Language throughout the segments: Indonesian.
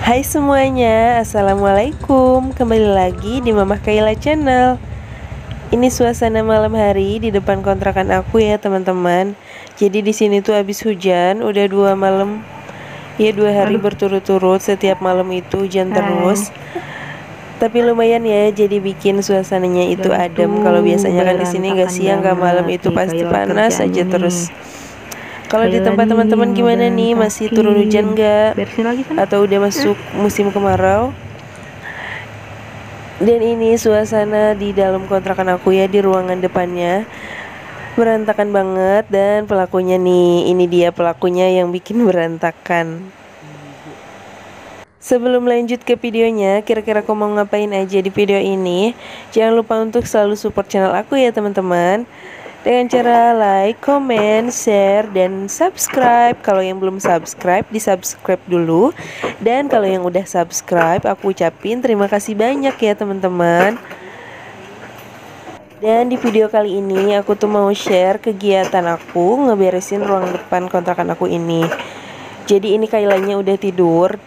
Hai semuanya, Assalamualaikum. Kembali lagi di Mamah Kaila Channel. Ini suasana malam hari di depan kontrakan aku ya teman-teman. Jadi di sini tuh habis hujan, udah 2 malam, ya 2 hari berturut-turut. Setiap malam itu hujan terus. Tapi lumayan ya, jadi bikin suasananya itu Dan adem. tuh Kalau biasanya kan di sini gak berantakan siang, gak malam banget itu nih pasti Kayla panas kerjaannya aja nih. terus. Kalau di Kayla tempat nih teman-teman yang gimana nih? Masih turun hujan ngeberantakin. gak? Beresin lagi sana. Atau udah masuk musim kemarau? Dan ini suasana di dalam kontrakan aku ya, di ruangan depannya berantakan banget. Dan pelakunya nih, ini dia pelakunya yang bikin berantakan. Sebelum lanjut ke videonya, kira-kira aku mau ngapain aja di video ini? Jangan lupa untuk selalu support channel aku ya teman-teman, dengan cara like, comment, share, dan subscribe. Kalau yang belum subscribe, di subscribe dulu. Dan kalau yang udah subscribe, aku ucapin terima kasih banyak ya teman-teman. Dan di video kali ini aku tuh mau share kegiatan aku ngeberesin ruang depan kontrakan aku ini. Jadi ini Kailanya udah tidur,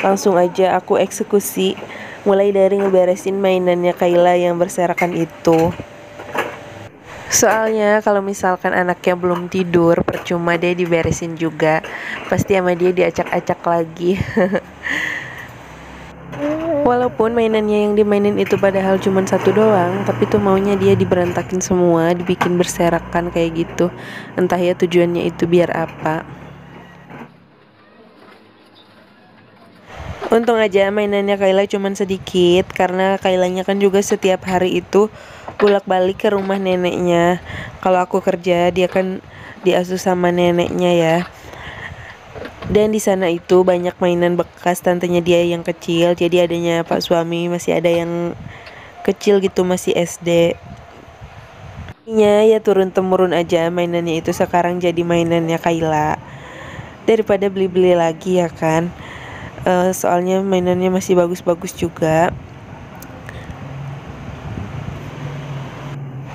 langsung aja aku eksekusi. Mulai dari ngeberesin mainannya Kaila yang berserakan itu. Soalnya kalau misalkan anaknya belum tidur, percuma deh diberesin juga. Pasti sama dia diacak-acak lagi. Walaupun mainannya yang dimainin itu padahal cuma satu doang, tapi tuh maunya dia diberantakin semua, dibikin berserakan kayak gitu. Entah ya tujuannya itu biar apa. Untung aja mainannya Kayla cuma sedikit, karena Kaylanya kan juga setiap hari itu bolak-balik ke rumah neneknya. Kalau aku kerja, dia kan diasuh sama neneknya ya. Dan di sana itu banyak mainan bekas tantenya dia yang kecil. Jadi adanya Pak suami masih ada yang kecil gitu, masih SD. Ya turun temurun aja mainannya itu sekarang jadi mainannya Kayla. Daripada beli-beli lagi ya kan. Soalnya mainannya masih bagus-bagus juga.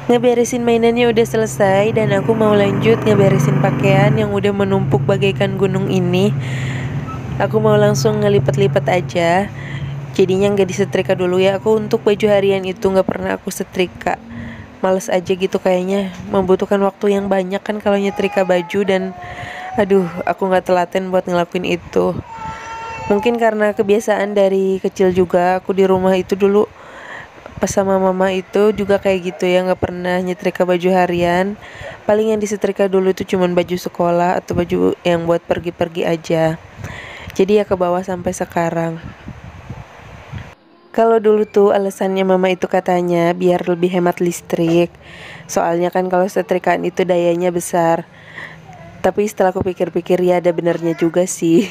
Ngeberesin mainannya udah selesai dan aku mau lanjut ngeberesin pakaian yang udah menumpuk bagaikan gunung ini. Aku mau langsung ngelipat-lipat aja. Jadinya nggak disetrika dulu ya. Aku untuk baju harian itu nggak pernah aku setrika. Males aja gitu kayaknya. Membutuhkan waktu yang banyak kan kalau nyetrika baju, dan aduh aku nggak telaten buat ngelakuin itu. Mungkin karena kebiasaan dari kecil juga. Aku di rumah itu dulu pas sama mama itu juga kayak gitu ya, nggak pernah nyetrika baju harian. Paling yang disetrika dulu itu cuman baju sekolah atau baju yang buat pergi-pergi aja. Jadi ya ke bawah sampai sekarang. Kalau dulu tuh alasannya mama itu katanya biar lebih hemat listrik. Soalnya kan kalau setrikaan itu dayanya besar. Tapi setelah aku pikir-pikir ya ada benernya juga sih.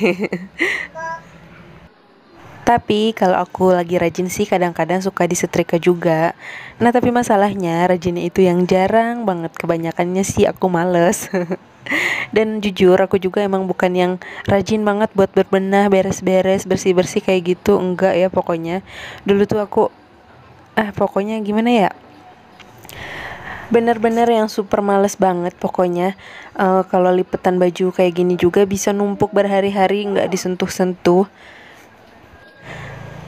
Tapi kalau aku lagi rajin sih kadang-kadang suka disetrika juga. Nah tapi masalahnya rajinnya itu yang jarang banget. Kebanyakannya sih aku males. Dan jujur aku juga emang bukan yang rajin banget buat berbenah, beres-beres, bersih-bersih kayak gitu. Enggak ya pokoknya. Dulu tuh aku pokoknya gimana ya, bener-bener yang super males banget pokoknya. Kalau lipetan baju kayak gini juga bisa numpuk berhari-hari nggak disentuh-sentuh.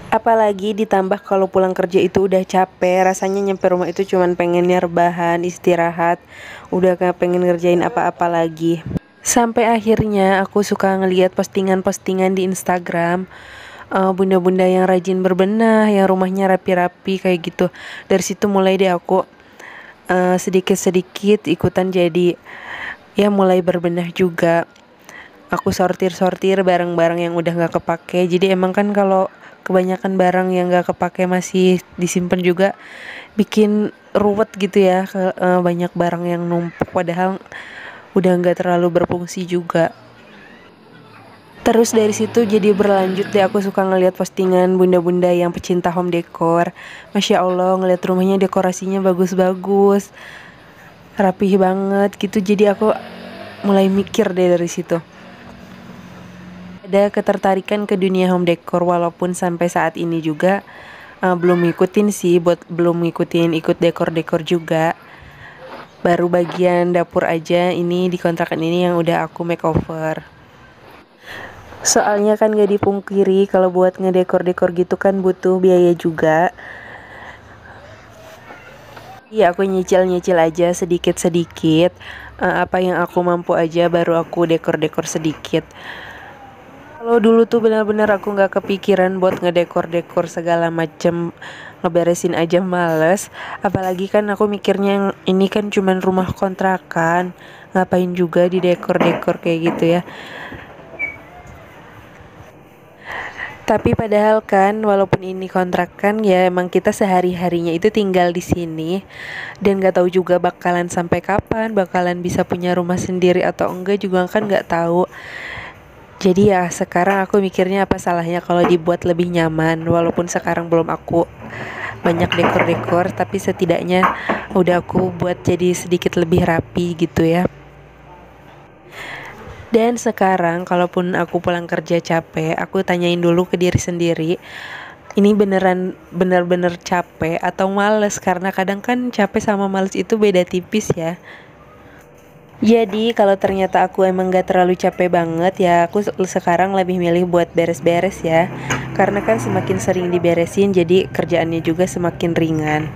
Apalagi ditambah kalau pulang kerja itu udah capek, rasanya nyampe rumah itu cuman pengennya rebahan, istirahat, udah gak pengen ngerjain apa-apa lagi. Sampai akhirnya aku suka ngeliat postingan-postingan di Instagram, bunda-bunda yang rajin berbenah, yang rumahnya rapi-rapi kayak gitu. Dari situ mulai deh aku sedikit-sedikit ikutan jadi ya mulai berbenah juga. Aku sortir-sortir barang-barang yang udah gak kepake. Jadi emang kan kalau kebanyakan barang yang gak kepake masih disimpan juga bikin ruwet gitu ya. Banyak barang yang numpuk padahal udah gak terlalu berfungsi juga. Terus dari situ jadi berlanjut deh, aku suka ngeliat postingan bunda-bunda yang pecinta home decor. Masya Allah ngeliat rumahnya dekorasinya bagus-bagus, rapih banget gitu. Jadi aku mulai mikir deh dari situ. Ada ketertarikan ke dunia home decor, walaupun sampai saat ini juga belum ngikutin sih, belum ngikutin ikut dekor-dekor juga. Baru bagian dapur aja ini di kontrakan ini yang udah aku makeover. Soalnya kan gak dipungkiri kalau buat ngedekor-dekor gitu kan butuh biaya juga. Iya, aku nyicil-nyicil aja sedikit-sedikit. Apa yang aku mampu aja baru aku dekor-dekor sedikit. Kalau dulu tuh benar-benar aku nggak kepikiran buat ngedekor-dekor segala macem, ngeberesin aja males. Apalagi kan aku mikirnya ini kan cuman rumah kontrakan, ngapain juga di dekor-dekor kayak gitu ya. Tapi padahal kan walaupun ini kontrakan ya emang kita sehari-harinya itu tinggal di sini dan nggak tahu juga bakalan sampai kapan, bakalan bisa punya rumah sendiri atau enggak juga kan nggak tahu. Jadi ya sekarang aku mikirnya apa salahnya kalau dibuat lebih nyaman, walaupun sekarang belum aku banyak dekor-dekor tapi setidaknya udah aku buat jadi sedikit lebih rapi gitu ya. Dan sekarang kalaupun aku pulang kerja capek, aku tanyain dulu ke diri sendiri, ini beneran bener-bener capek atau males, karena kadang kan capek sama males itu beda tipis ya. Jadi kalau ternyata aku emang gak terlalu capek banget ya aku sekarang lebih milih buat beres-beres ya. Karena kan semakin sering diberesin jadi kerjaannya juga semakin ringan.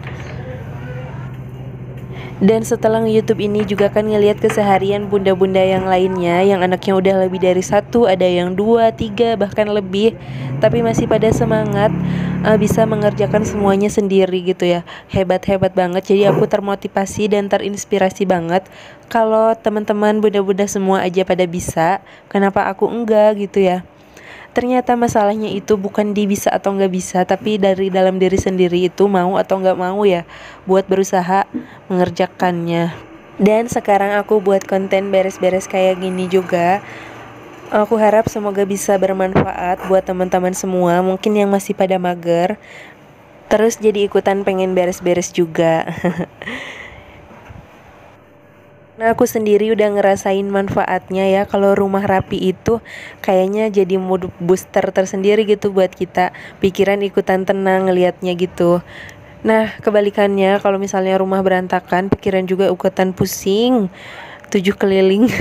Dan setelah YouTube ini juga kan ngelihat keseharian bunda-bunda yang lainnya yang anaknya udah lebih dari satu, ada yang 2, 3 bahkan lebih, tapi masih pada semangat bisa mengerjakan semuanya sendiri gitu ya. Hebat-hebat banget. Jadi aku termotivasi dan terinspirasi banget. Kalau teman-teman bunda-bunda semua aja pada bisa, kenapa aku enggak gitu ya. Ternyata masalahnya itu bukan di bisa atau nggak bisa, tapi dari dalam diri sendiri itu mau atau nggak mau ya buat berusaha mengerjakannya. Dan sekarang aku buat konten beres-beres kayak gini juga. Aku harap semoga bisa bermanfaat buat teman-teman semua, mungkin yang masih pada mager, terus jadi ikutan pengen beres-beres juga. Nah, aku sendiri udah ngerasain manfaatnya ya. Kalau rumah rapi itu kayaknya jadi mood booster tersendiri gitu buat kita. Pikiran ikutan tenang ngelihatnya gitu. Nah, kebalikannya kalau misalnya rumah berantakan, pikiran juga ikutan pusing, 7 keliling.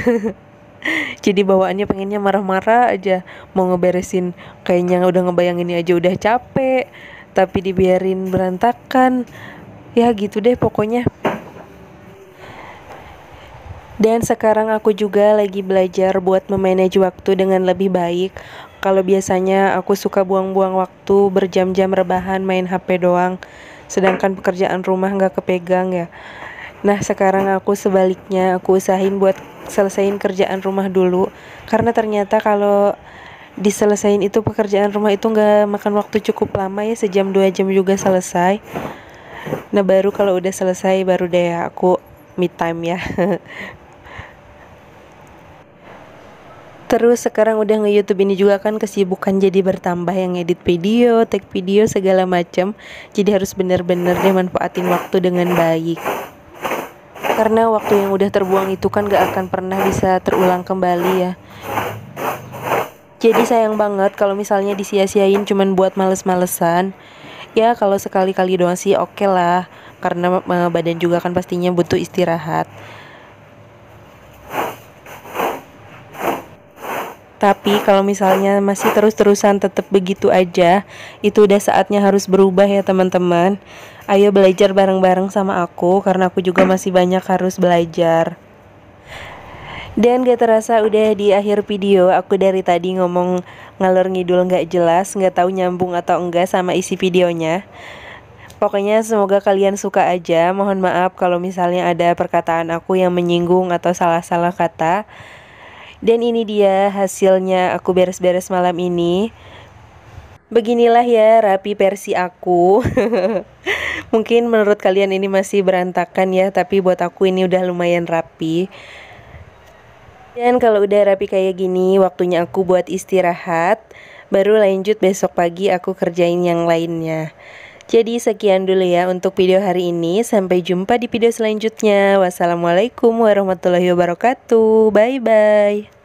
Jadi bawaannya pengennya marah-marah aja, mau ngeberesin, kayaknya udah ngebayangin aja udah capek, tapi dibiarin berantakan. Ya gitu deh pokoknya. Dan sekarang aku juga lagi belajar buat memanage waktu dengan lebih baik. Kalau biasanya aku suka buang-buang waktu berjam-jam rebahan main HP doang, sedangkan pekerjaan rumah nggak kepegang ya. Nah sekarang aku sebaliknya, aku usahain buat selesain kerjaan rumah dulu. Karena ternyata kalau diselesain itu pekerjaan rumah itu nggak makan waktu cukup lama ya, sejam 2 jam juga selesai. Nah baru kalau udah selesai baru deh aku me time ya. Terus sekarang udah nge-YouTube ini juga kan kesibukan jadi bertambah, yang edit video, tag video segala macam. Jadi harus bener-bener deh manfaatin waktu dengan baik. Karena waktu yang udah terbuang itu kan gak akan pernah bisa terulang kembali ya. Jadi sayang banget kalau misalnya disia-siain cuman buat males-malesan. Ya kalau sekali-kali doang sih oke lah. Karena badan juga kan pastinya butuh istirahat. Tapi kalau misalnya masih terus-terusan tetap begitu aja, itu udah saatnya harus berubah ya teman-teman. Ayo belajar bareng-bareng sama aku, karena aku juga masih banyak harus belajar. Dan gak terasa udah di akhir video. Aku dari tadi ngomong ngalor ngidul gak jelas, gak tahu nyambung atau enggak sama isi videonya. Pokoknya semoga kalian suka aja. Mohon maaf kalau misalnya ada perkataan aku yang menyinggung atau salah-salah kata. Dan ini dia hasilnya aku beres-beres malam ini. Beginilah ya rapi versi aku. Mungkin menurut kalian ini masih berantakan ya, tapi buat aku ini udah lumayan rapi. Dan kalau udah rapi kayak gini, waktunya aku buat istirahat. Baru lanjut besok pagi aku kerjain yang lainnya. Jadi sekian dulu ya untuk video hari ini. Sampai jumpa di video selanjutnya. Wassalamualaikum warahmatullahi wabarakatuh. Bye bye.